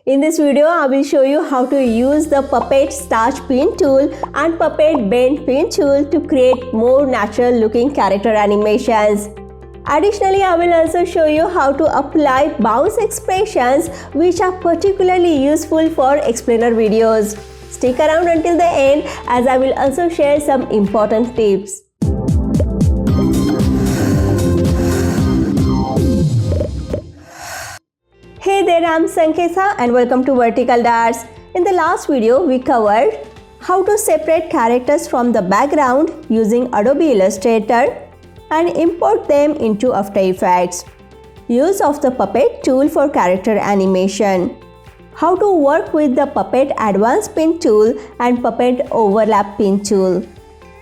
In this video, I will show you how to use the Puppet Starch Pin Tool and Puppet Bend Pin Tool to create more natural looking character animations. Additionally, I will also show you how to apply bounce expressions which are particularly useful for explainer videos. Stick around until the end as I will also share some important tips. Hey there, I'm Sanketha and welcome to Vertical Darts. In the last video, we covered how to separate characters from the background using Adobe Illustrator and import them into After Effects. Use of the Puppet tool for character animation. How to work with the Puppet Advanced Pin Tool and Puppet Overlap Pin Tool.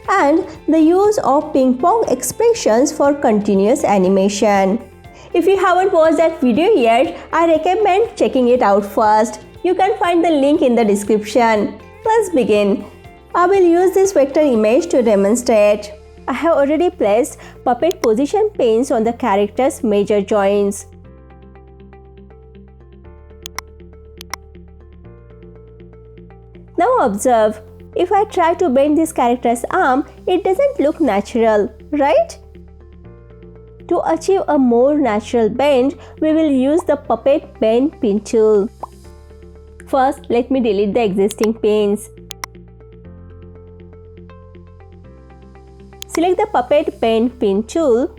And the use of ping-pong expressions for continuous animation. If you haven't watched that video yet, I recommend checking it out first. You can find the link in the description. Let's begin. I will use this vector image to demonstrate. I have already placed puppet position pins on the character's major joints. Now observe, if I try to bend this character's arm, it doesn't look natural, right? To achieve a more natural bend, we will use the Puppet Bend Pin Tool. First, let me delete the existing pins. Select the Puppet Bend Pin Tool.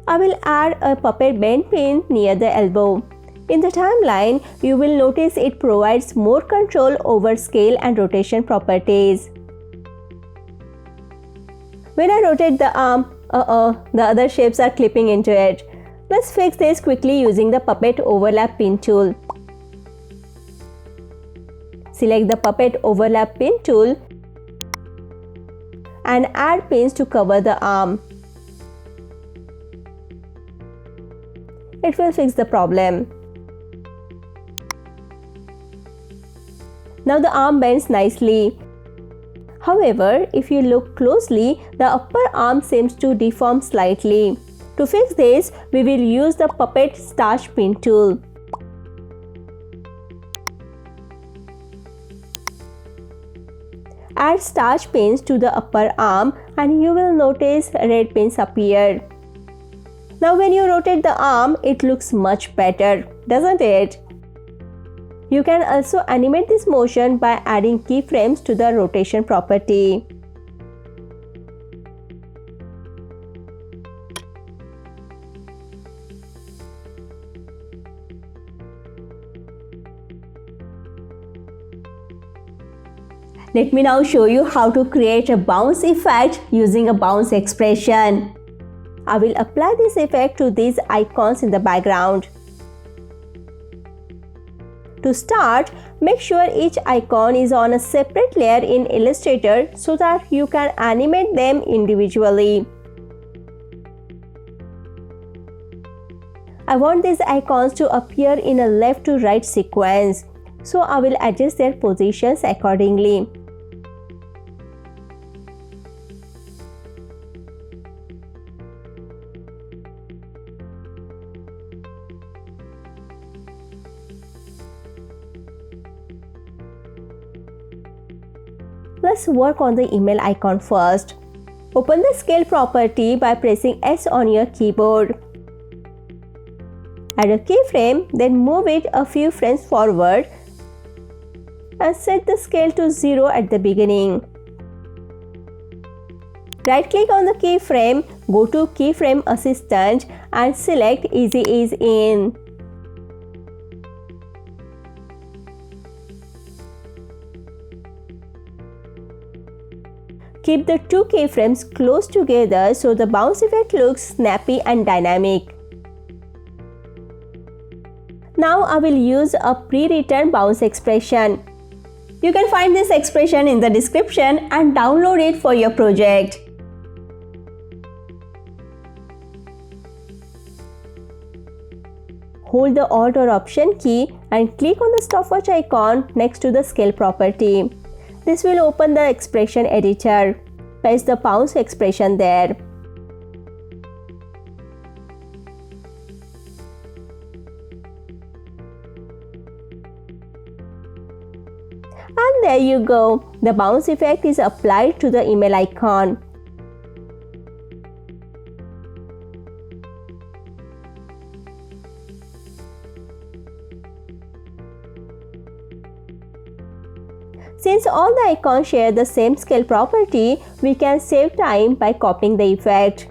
I will add a Puppet Bend pin near the elbow. In the timeline, you will notice it provides more control over scale and rotation properties. When I rotate the arm, the other shapes are clipping into it. Let's fix this quickly using the Puppet Overlap Pin Tool. Select the Puppet Overlap Pin Tool and add pins to cover the arm. It will fix the problem. Now the arm bends nicely. However, if you look closely, the upper arm seems to deform slightly. To fix this, we will use the Puppet Starch Pin Tool. Add starch pins to the upper arm and you will notice red pins appear. Now when you rotate the arm, it looks much better, doesn't it? You can also animate this motion by adding keyframes to the rotation property. Let me now show you how to create a bounce effect using a bounce expression. I will apply this effect to these icons in the background. To start, make sure each icon is on a separate layer in Illustrator so that you can animate them individually. I want these icons to appear in a left to right sequence, so I will adjust their positions accordingly. Let's work on the email icon first. Open the scale property by pressing S on your keyboard. Add a keyframe, then move it a few frames forward and set the scale to 0 at the beginning. Right-click on the keyframe, go to Keyframe Assistant and select Easy Ease In. Keep the two keyframes close together so the bounce effect looks snappy and dynamic. Now I will use a pre-written bounce expression. You can find this expression in the description and download it for your project. Hold the Alt or Option key and click on the stopwatch icon next to the scale property. This will open the expression editor. Paste the bounce expression there. And there you go, the bounce effect is applied to the email icon. Since all the icons share the same scale property, we can save time by copying the effect.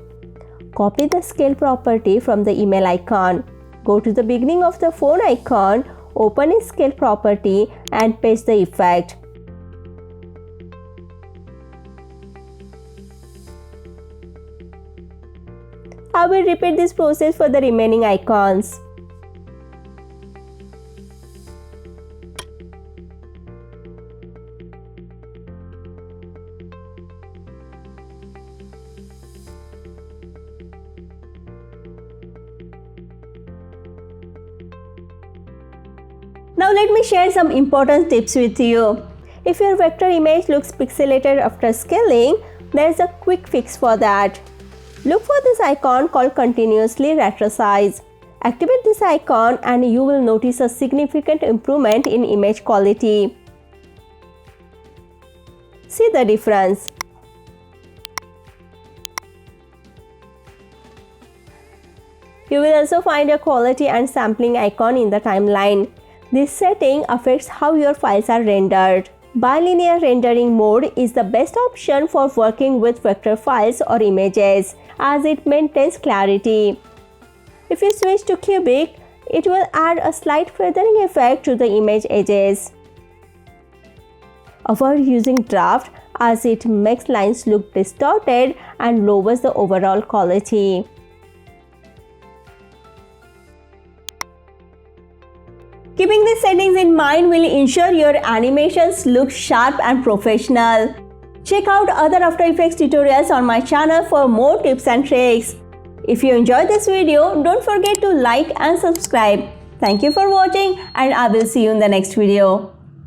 Copy the scale property from the email icon. Go to the beginning of the phone icon, open its scale property and paste the effect. I will repeat this process for the remaining icons. Now let me share some important tips with you. If your vector image looks pixelated after scaling, there is a quick fix for that. Look for this icon called Continuously Resize. Activate this icon and you will notice a significant improvement in image quality. See the difference. You will also find a quality and sampling icon in the timeline. This setting affects how your files are rendered. Bilinear rendering mode is the best option for working with vector files or images, as it maintains clarity. If you switch to cubic, it will add a slight feathering effect to the image edges. Avoid using draft as it makes lines look distorted and lowers the overall quality. Keeping these settings in mind will ensure your animations look sharp and professional. Check out other After Effects tutorials on my channel for more tips and tricks. If you enjoyed this video, don't forget to like and subscribe. Thank you for watching and I will see you in the next video.